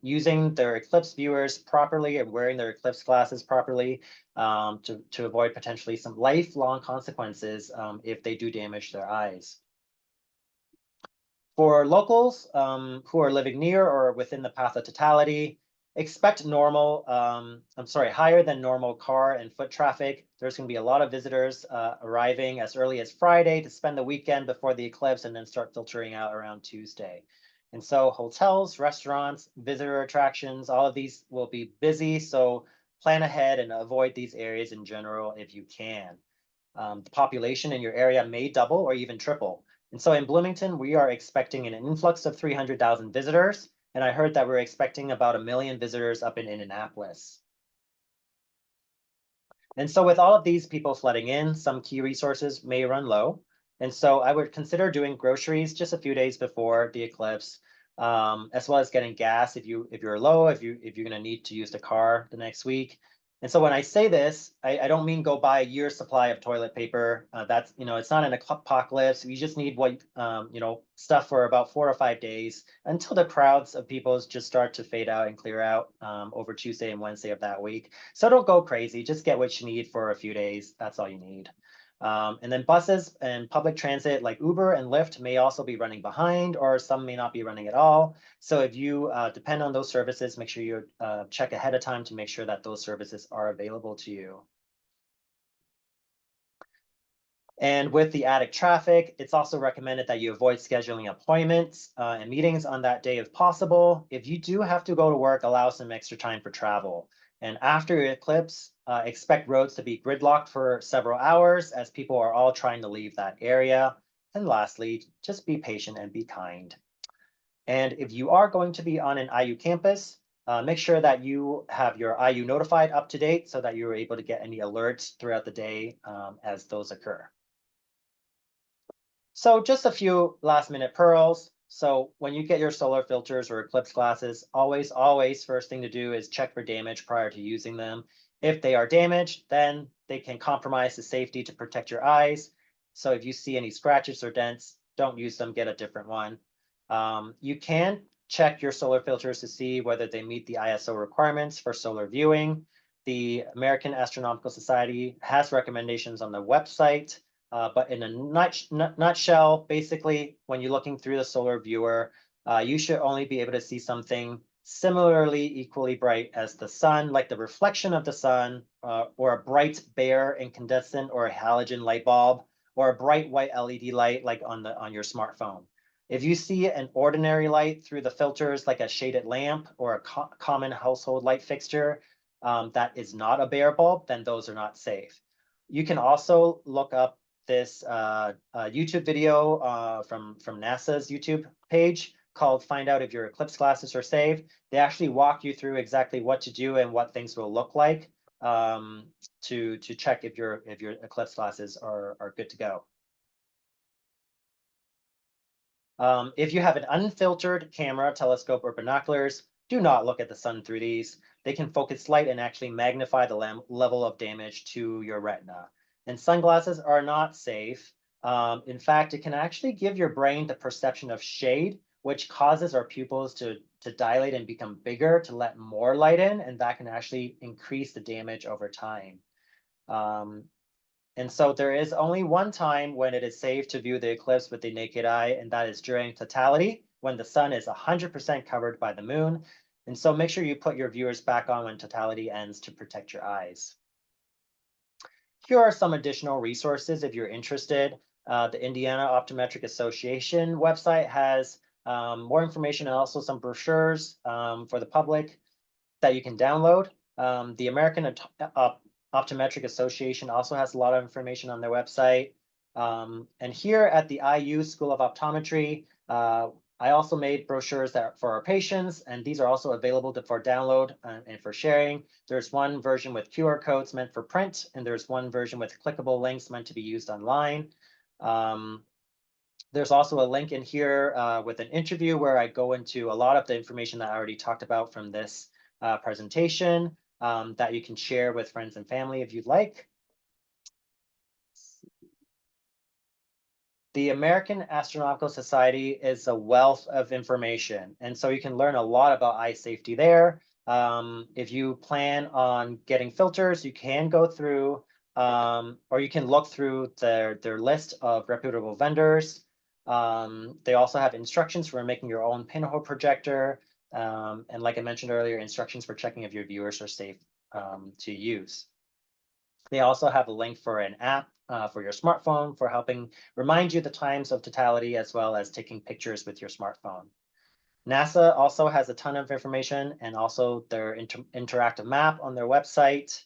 using their eclipse viewers properly and wearing their eclipse glasses properly to avoid potentially some lifelong consequences if they do damage their eyes. For locals who are living near or within the path of totality, expect higher than normal car and foot traffic. There's going to be a lot of visitors arriving as early as Friday to spend the weekend before the eclipse and then start filtering out around Tuesday. And so hotels, restaurants, visitor attractions, all of these will be busy. So plan ahead and avoid these areas in general if you can. The population in your area may double or even triple. And so in Bloomington, we are expecting an influx of 300,000 visitors. And I heard that we're expecting about 1 million visitors up in Indianapolis. And so with all of these people flooding in, some key resources may run low. And so I would consider doing groceries just a few days before the eclipse, as well as getting gas if you're low, if you're going to need to use the car the next week. And so when I say this, I don't mean go buy a year's supply of toilet paper. That's, it's not an apocalypse. We just need stuff for about 4 or 5 days until the crowds of people just start to fade out and clear out over Tuesday and Wednesday of that week. So don't go crazy. Just get what you need for a few days. That's all you need. And then buses and public transit like Uber and Lyft may also be running behind, or some may not be running at all. So if you depend on those services, make sure you check ahead of time to make sure that those services are available to you. And with the added traffic, it's also recommended that you avoid scheduling appointments and meetings on that day if possible. If you do have to go to work, allow some extra time for travel. And after your eclipse, expect roads to be gridlocked for several hours as people are all trying to leave that area. And lastly, just be patient and be kind. And if you are going to be on an IU campus, make sure that you have your IU notified up to date so that you're able to get any alerts throughout the day as those occur. So just a few last minute pearls. So when you get your solar filters or eclipse glasses, always first thing to do is check for damage prior to using them. If they are damaged, then they can compromise the safety to protect your eyes. So if you see any scratches or dents, don't use them, get a different one. You can check your solar filters to see whether they meet the ISO requirements for solar viewing. The American Astronomical Society has recommendations on the website. But in a nutshell, basically, when you're looking through the solar viewer, you should only be able to see something similarly equally bright as the sun, like the reflection of the sun, or a bright bare incandescent or a halogen light bulb, or a bright white LED light like on your smartphone. If you see an ordinary light through the filters, like a shaded lamp or a common household light fixture that is not a bare bulb, then those are not safe. You can also look up this YouTube video from NASA's YouTube page called "Find Out If Your Eclipse Glasses Are Safe." They actually walk you through exactly what to do and what things will look like to check if your eclipse glasses are good to go. If you have an unfiltered camera, telescope, or binoculars, do not look at the sun through these. They can focus light and actually magnify the level of damage to your retina. And sunglasses are not safe. In fact, it can actually give your brain the perception of shade, which causes our pupils to dilate and become bigger to let more light in, and that can actually increase the damage over time. And so there is only one time when it is safe to view the eclipse with the naked eye, and that is during totality, when the sun is 100% covered by the moon. And so make sure you put your viewers back on when totality ends to protect your eyes. Here are some additional resources if you're interested. The Indiana Optometric Association website has more information and also some brochures for the public that you can download. The American Optometric Association also has a lot of information on their website. And here at the IU School of Optometry, I also made brochures that for our patients, and these are also available for download and for sharing. There's one version with QR codes meant for print, and there's one version with clickable links meant to be used online. There's also a link in here with an interview where I go into a lot of the information that I already talked about from this presentation that you can share with friends and family if you'd like. The American Astronomical Society is a wealth of information, and so you can learn a lot about eye safety there. If you plan on getting filters, you can go through, or you can look through their list of reputable vendors. They also have instructions for making your own pinhole projector, and like I mentioned earlier, instructions for checking if your viewers are safe to use. They also have a link for an app for your smartphone for helping remind you the times of totality, as well as taking pictures with your smartphone. NASA also has a ton of information and also their interactive map on their website.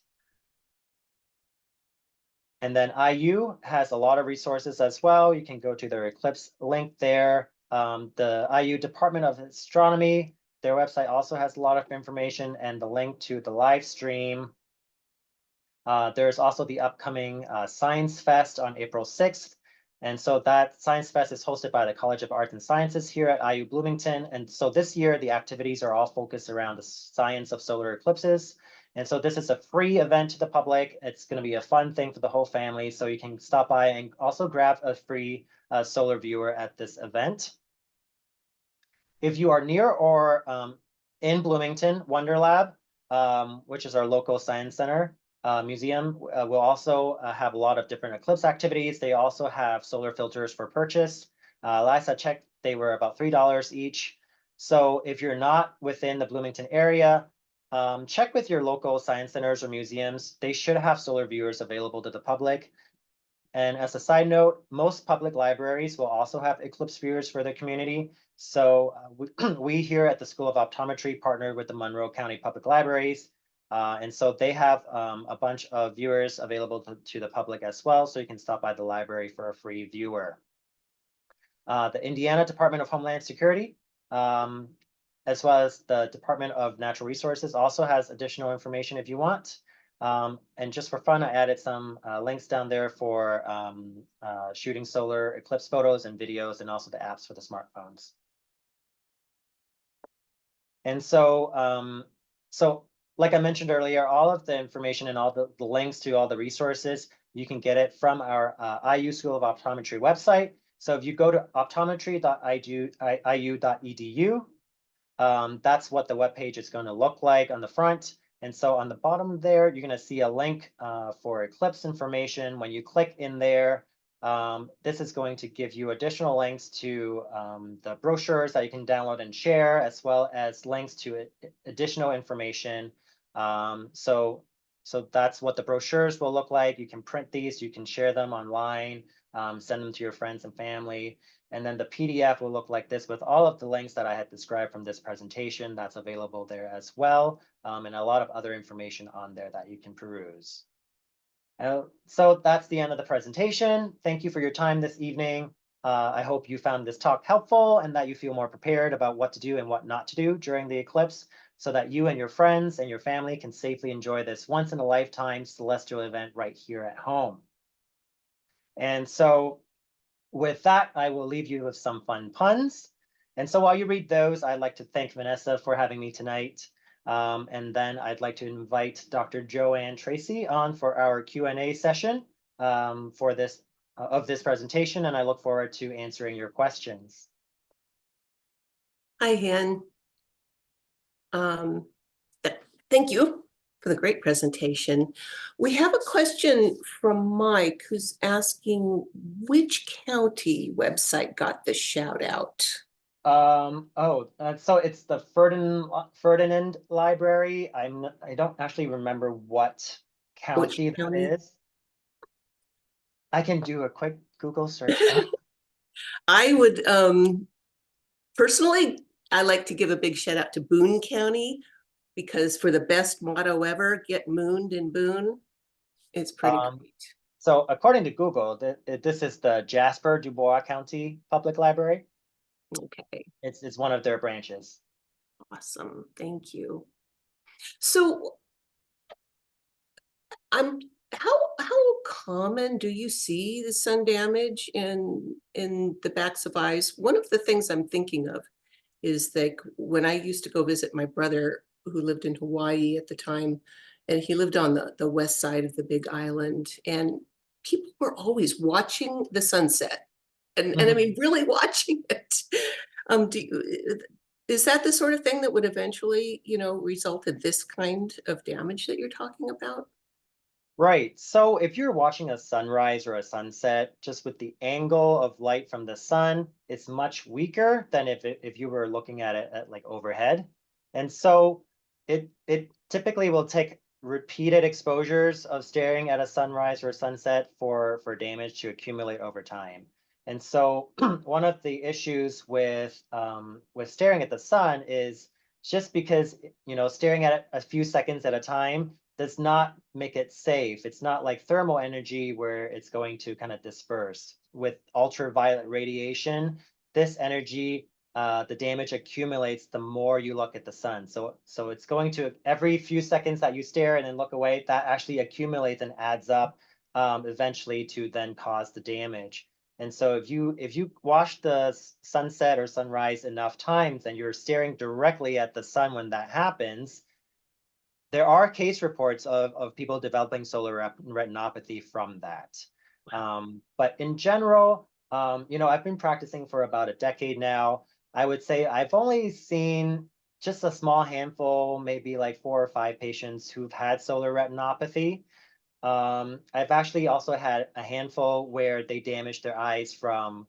And then IU has a lot of resources as well. You can go to their Eclipse link there. The IU Department of Astronomy, their website also has a lot of information and the link to the live stream. There's also the upcoming Science Fest on April 6th. And so that Science Fest is hosted by the College of Arts and Sciences here at IU Bloomington. And so this year, the activities are all focused around the science of solar eclipses. And so this is a free event to the public. It's going to be a fun thing for the whole family. So you can stop by and also grab a free solar viewer at this event. If you are near or in Bloomington, Wonder Lab, which is our local science center, museum will also have a lot of different eclipse activities. They also have solar filters for purchase. Last I checked, they were about $3 each. So if you're not within the Bloomington area, check with your local science centers or museums. They should have solar viewers available to the public. And as a side note, most public libraries will also have eclipse viewers for their community. So we here at the School of Optometry partnered with the Monroe County Public Libraries. And so they have a bunch of viewers available to the public as well. So you can stop by the library for a free viewer. The Indiana Department of Homeland Security, as well as the Department of Natural Resources, also has additional information if you want. And just for fun, I added some links down there for shooting solar eclipse photos and videos, and also the apps for the smartphones. And so, like I mentioned earlier, all of the information and all the links to all the resources, you can get it from our IU School of Optometry website. So if you go to optometry.iu.edu, that's what the webpage is going to look like on the front. And so on the bottom there, you're going to see a link for eclipse information. When you click in there, this is going to give you additional links to the brochures that you can download and share, as well as links to additional information. So that's what the brochures will look like. You can print these, you can share them online, send them to your friends and family. And then the PDF will look like this with all of the links that I had described from this presentation. That's available there as well, and a lot of other information on there that you can peruse. So that's the end of the presentation. Thank you for your time this evening. I hope you found this talk helpful and that you feel more prepared about what to do and what not to do during the eclipse, so that you and your friends and your family can safely enjoy this once-in-a-lifetime celestial event right here at home. And so with that, I will leave you with some fun puns. And so while you read those, I'd like to thank Vanessa for having me tonight. And then I'd like to invite Dr. Joanne Tracy on for our Q&A session for this presentation, and I look forward to answering your questions. Hi, Han. Thank you for the great presentation. We have a question from Mike, who's asking which county website got the shout out? So it's the Ferdinand Library. I don't actually remember what Which county that county? is. I can do a quick Google search. I would personally, I like to give a big shout out to Boone County because for the best motto ever, get mooned in Boone. It's pretty great. So according to Google, this is the Jasper Dubois County Public Library. Okay, It's one of their branches. awesome. Thank you. So how common do you see the sun damage in the backs of eyes? One of the things I'm thinking of is like when I used to go visit my brother who lived in Hawaii at the time, and he lived on the west side of the Big Island, and people were always watching the sunset, and I mean really watching it. Is that the sort of thing that would eventually, result in this kind of damage that you're talking about? Right. So if you're watching a sunrise or a sunset, just with the angle of light from the sun, it's much weaker than if you were looking at it at like overhead. And so it typically will take repeated exposures of staring at a sunrise or sunset for damage to accumulate over time. And so one of the issues with staring at the sun is just because staring at it a few seconds at a time does not make it safe. It's not like thermal energy where it's going to kind of disperse. With ultraviolet radiation, this energy, the damage accumulates the more you look at the sun. So it's going to, every few seconds that you stare and then look away, that actually accumulates and adds up eventually to then cause the damage. And so if you watch the sunset or sunrise enough times and you're staring directly at the sun when that happens, there are case reports of people developing solar retinopathy from that. But in general, I've been practicing for about a decade now. I would say I've only seen just a small handful, maybe like 4 or 5 patients who've had solar retinopathy. I've actually also had a handful where they damaged their eyes from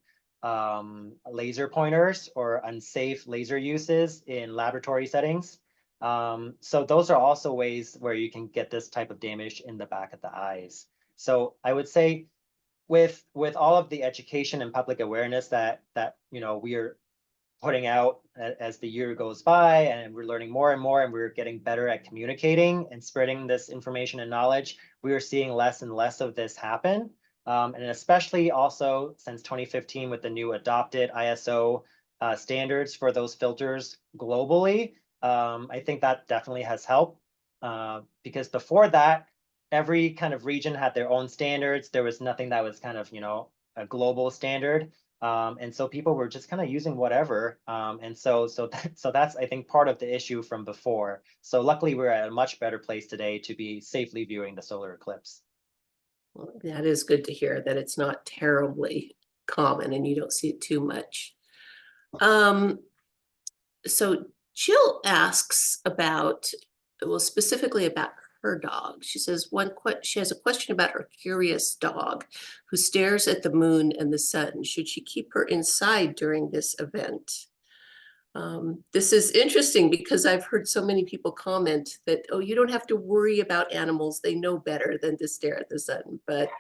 laser pointers or unsafe laser uses in laboratory settings. So those are also ways where you can get this type of damage in the back of the eyes. So I would say with all of the education and public awareness that we are putting out as the year goes by, and we're learning more and more, and we're getting better at communicating and spreading this information and knowledge, we are seeing less and less of this happen. And especially also since 2015 with the new adopted ISO standards for those filters globally, I think that definitely has helped, because before that, every kind of region had their own standards. There was nothing that was kind of, a global standard. And so people were just kind of using whatever. And so that's, I think, part of the issue from before. So luckily, we're at a much better place today to be safely viewing the solar eclipse. Well, that is good to hear that it's not terribly common and you don't see it too much. So Jill asks about, well, specifically about her dog. She says she has a question about her curious dog who stares at the moon and the sun. Should she keep her inside during this event? This is interesting because I've heard so many people comment that, oh, you don't have to worry about animals. They know better than to stare at the sun. But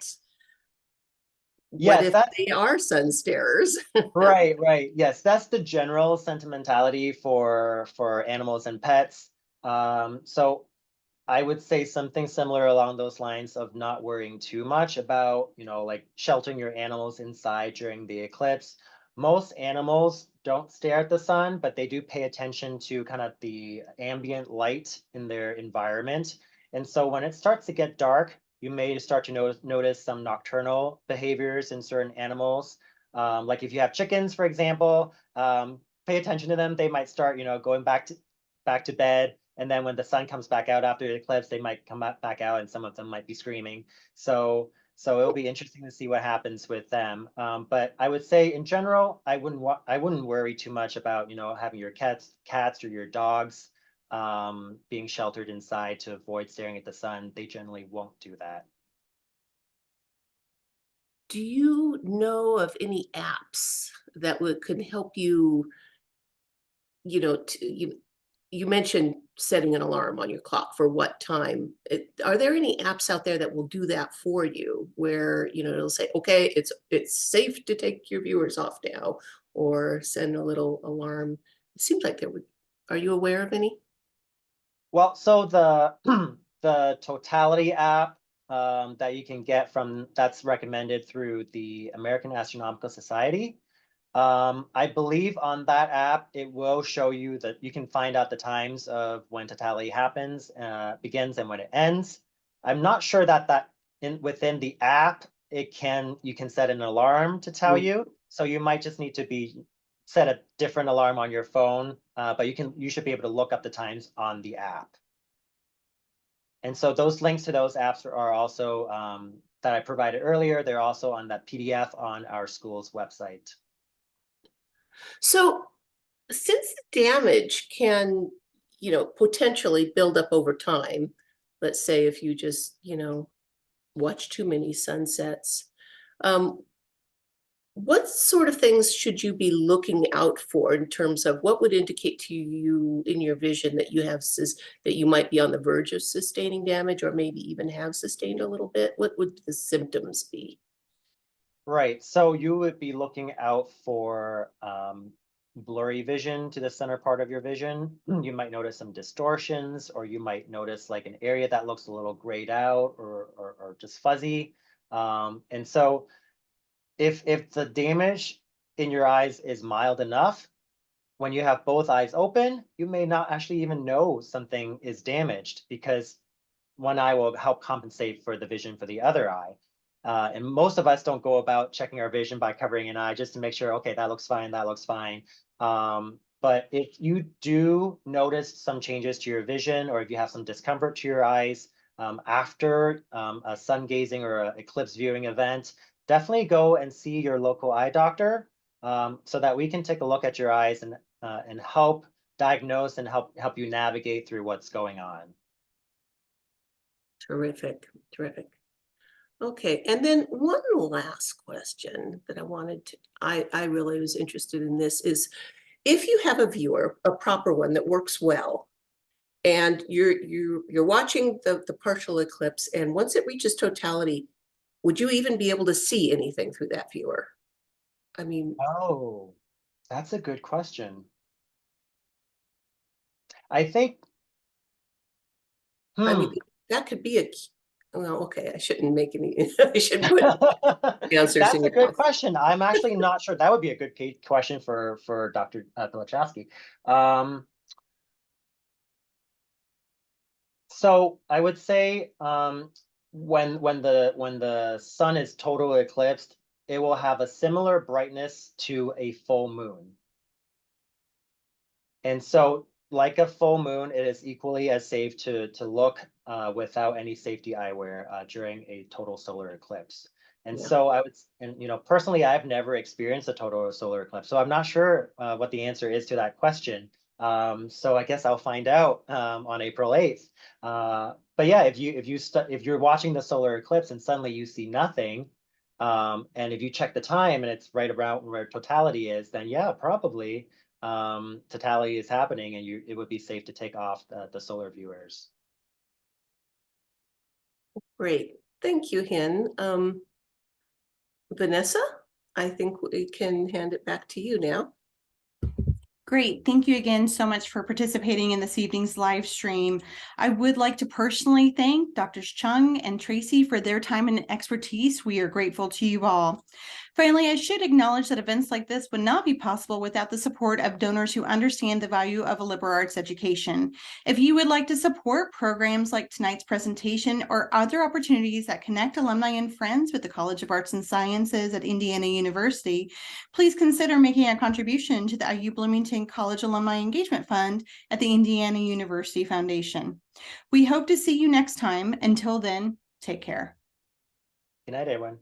what Yes, if they are sun starers? right. Yes, that's the general sentimentality for animals and pets. So I would say something similar along those lines of not worrying too much about, like sheltering your animals inside during the eclipse. Most animals don't stare at the sun, but they do pay attention to kind of the ambient light in their environment. And so when it starts to get dark, you may start to notice some nocturnal behaviors in certain animals. Like if you have chickens, for example, pay attention to them. They might start, going back to bed. And then when the sun comes back out after the eclipse, they might come back out, and some of them might be screaming. So it'll be interesting to see what happens with them. But I would say in general, I wouldn't worry too much about having your cats or your dogs being sheltered inside to avoid staring at the sun. They generally won't do that. Do you know of any apps that could help you you know, you mentioned setting an alarm on your clock for what time. Are there any apps out there that will do that for you, where, you know, it'll say, okay, it's safe to take your viewers off now, or send a little alarm? It seems like there would. Are you aware of any? Well, so the the totality app that you can get that's recommended through the American Astronomical Society. I believe on that app, it will show you that you can find out the times of when totality begins and when it ends. I'm not sure that within the app, you can set an alarm to tell you. So you might just need to set a different alarm on your phone, but you should be able to look up the times on the app. And so those links to those apps are also that I provided earlier. They're also on that PDF on our school's website. So since the damage can, you know, potentially build up over time, let's say if you just, you know, watch too many sunsets, what sort of things should you be looking out for in terms of what would indicate to you in your vision that that you might be on the verge of sustaining damage, or maybe even have sustained a little bit? What would the symptoms be? Right. So you would be looking out for blurry vision to the center part of your vision. You might notice some distortions, or you might notice like an area that looks a little grayed out or just fuzzy. And so if the damage in your eyes is mild enough, when you have both eyes open, you may not actually even know something is damaged, because one eye will help compensate for the vision for the other eye. And most of us don't go about checking our vision by covering an eye just to make sure, okay, that looks fine, that looks fine. But if you do notice some changes to your vision, or if you have some discomfort to your eyes after a sun gazing or an eclipse viewing event, definitely go and see your local eye doctor, so that we can take a look at your eyes and help diagnose and help you navigate through what's going on. Terrific, terrific. Okay, and then one last question that I really was interested in this is, if you have a viewer, a proper one that works well, and you're watching the partial eclipse, and once it reaches totality, would you even be able to see anything through that viewer? I mean, Oh, that's a good question. I think, I mean, that could be well, okay, I shouldn't make any, I shouldn't put answers in That's a your good mouth. question. I'm actually not sure. That would be a good question for Dr. Pilachowski. So I would say when the sun is totally eclipsed, it will have a similar brightness to a full moon. And so, like a full moon, it is equally as safe to look without any safety eyewear during a total solar eclipse. And Yeah. so you know, personally, I've never experienced a total solar eclipse, so I'm not sure what the answer is to that question. So I guess I'll find out on April 8th. But yeah, if you're watching the solar eclipse and suddenly you see nothing, and if you check the time and it's right around where totality is, then yeah, probably totality is happening, and it would be safe to take off the solar viewers. Great, thank you, Hin. Vanessa, I think we can hand it back to you now. Great. Thank you again so much for participating in this evening's live stream. I would like to personally thank Drs. Cheung and Tracy for their time and expertise. We are grateful to you all. Finally, I should acknowledge that events like this would not be possible without the support of donors who understand the value of a liberal arts education. If you would like to support programs like tonight's presentation or other opportunities that connect alumni and friends with the College of Arts and Sciences at Indiana University, please consider making a contribution to the IU Bloomington College Alumni Engagement Fund at the Indiana University Foundation. We hope to see you next time. Until then, take care. Good night, everyone.